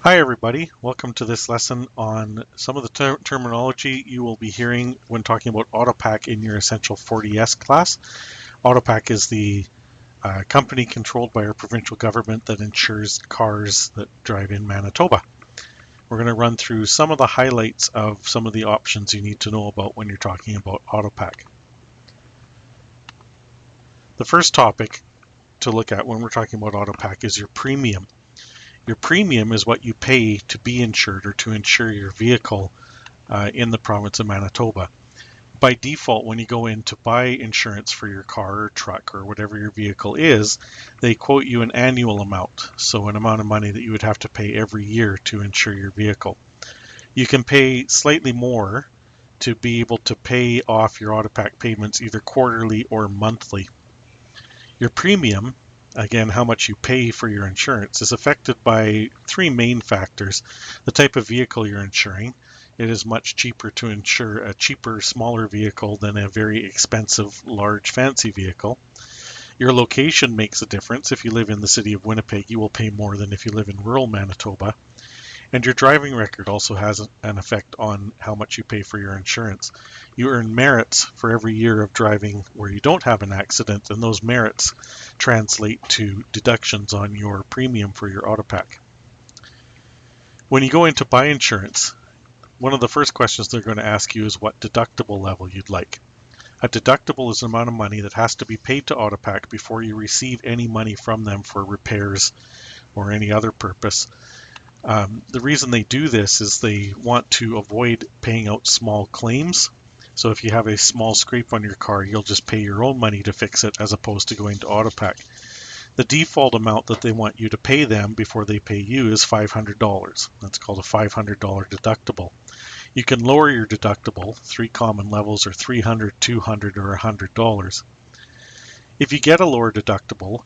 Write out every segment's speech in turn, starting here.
Hi everybody, welcome to this lesson on some of the terminology you will be hearing when talking about Autopac in your Essential 40S class. Autopac is the company controlled by our provincial government that insures cars that drive in Manitoba. We're going to run through some of the highlights of some of the options you need to know about when you're talking about Autopac. The first topic to look at when we're talking about Autopac is your premium. Your premium is what you pay to be insured or to insure your vehicle in the province of Manitoba. By default, when you go in to buy insurance for your car or truck or whatever your vehicle is, they quote you an annual amount, so an amount of money that you would have to pay every year to insure your vehicle. You can pay slightly more to be able to pay off your Autopac payments either quarterly or monthly. Your premium, again, how much you pay for your insurance, is affected by three main factors. The type of vehicle you're insuring. It is much cheaper to insure a cheaper, smaller vehicle than a very expensive, large, fancy vehicle. Your location makes a difference. If you live in the city of Winnipeg, you will pay more than if you live in rural Manitoba. And your driving record also has an effect on how much you pay for your insurance. You earn merits for every year of driving where you don't have an accident, and those merits translate to deductions on your premium for your Autopac. When you go in to buy insurance, one of the first questions they're going to ask you is what deductible level you'd like. A deductible is an amount of money that has to be paid to Autopac before you receive any money from them for repairs or any other purpose. The reason they do this is they want to avoid paying out small claims. So if you have a small scrape on your car, you'll just pay your own money to fix it as opposed to going to Autopac. The default amount that they want you to pay them before they pay you is $500. That's called a $500 deductible. You can lower your deductible. Three common levels are $300, $200, or $100. If you get a lower deductible,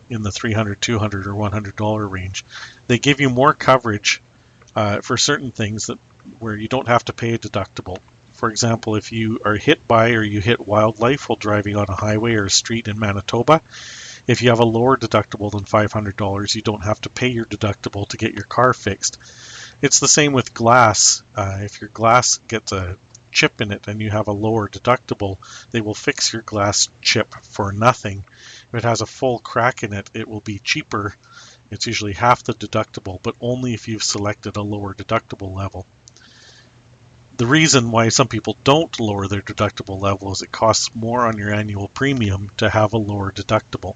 in the $300, $200, or $100 range, they give you more coverage for certain things where you don't have to pay a deductible. For example, if you are hit by or you hit wildlife while driving on a highway or a street in Manitoba, if you have a lower deductible than $500, you don't have to pay your deductible to get your car fixed. It's the same with glass. If your glass gets a chip in it and you have a lower deductible, they will fix your glass chip for nothing. If it has a full crack in it, it will be cheaper. It's usually half the deductible, but only if you've selected a lower deductible level. The reason why some people don't lower their deductible level is it costs more on your annual premium to have a lower deductible.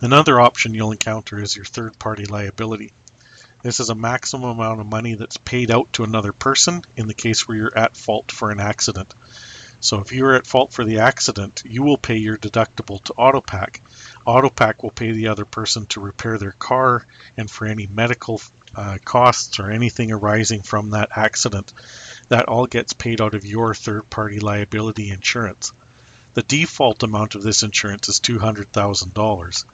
Another option you'll encounter is your third-party liability. This is a maximum amount of money that's paid out to another person in the case where you're at fault for an accident. So if you're at fault for the accident, you will pay your deductible to Autopac. Autopac will pay the other person to repair their car and for any medical costs or anything arising from that accident. That all gets paid out of your third-party liability insurance. The default amount of this insurance is $200,000,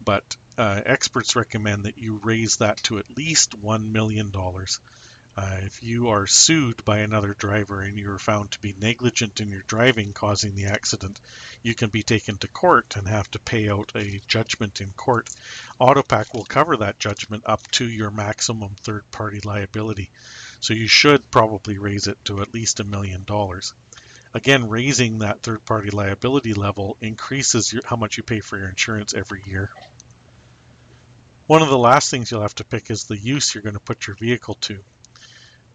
but experts recommend that you raise that to at least $1 million. If you are sued by another driver and you are found to be negligent in your driving causing the accident, you can be taken to court and have to pay out a judgment in court. Autopac will cover that judgment up to your maximum third-party liability. So you should probably raise it to at least $1 million. Again, raising that third-party liability level increases how much you pay for your insurance every year. One of the last things you'll have to pick is the use you're going to put your vehicle to.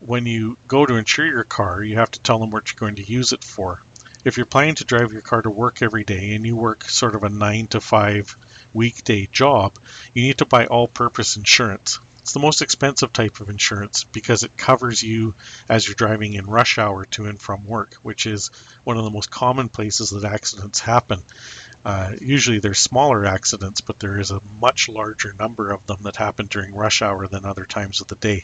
When you go to insure your car, you have to tell them what you're going to use it for. If you're planning to drive your car to work every day and you work sort of a 9 to 5 weekday job, you need to buy all-purpose insurance. It's the most expensive type of insurance because it covers you as you're driving in rush hour to and from work, which is one of the most common places that accidents happen. Usually they're smaller accidents, but there is a much larger number of them that happen during rush hour than other times of the day.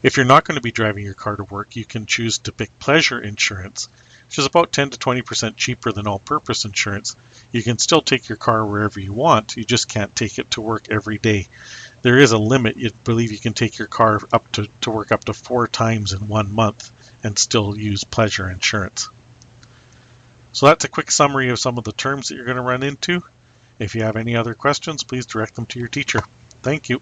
If you're not going to be driving your car to work, you can choose to pick pleasure insurance, which is about 10 to 20% cheaper than all-purpose insurance. You can still take your car wherever you want, you just can't take it to work every day. There is a limit. You believe you can take your car up to work up to 4 times in 1 month and still use pleasure insurance. So that's a quick summary of some of the terms that you're going to run into. If you have any other questions, please direct them to your teacher. Thank you.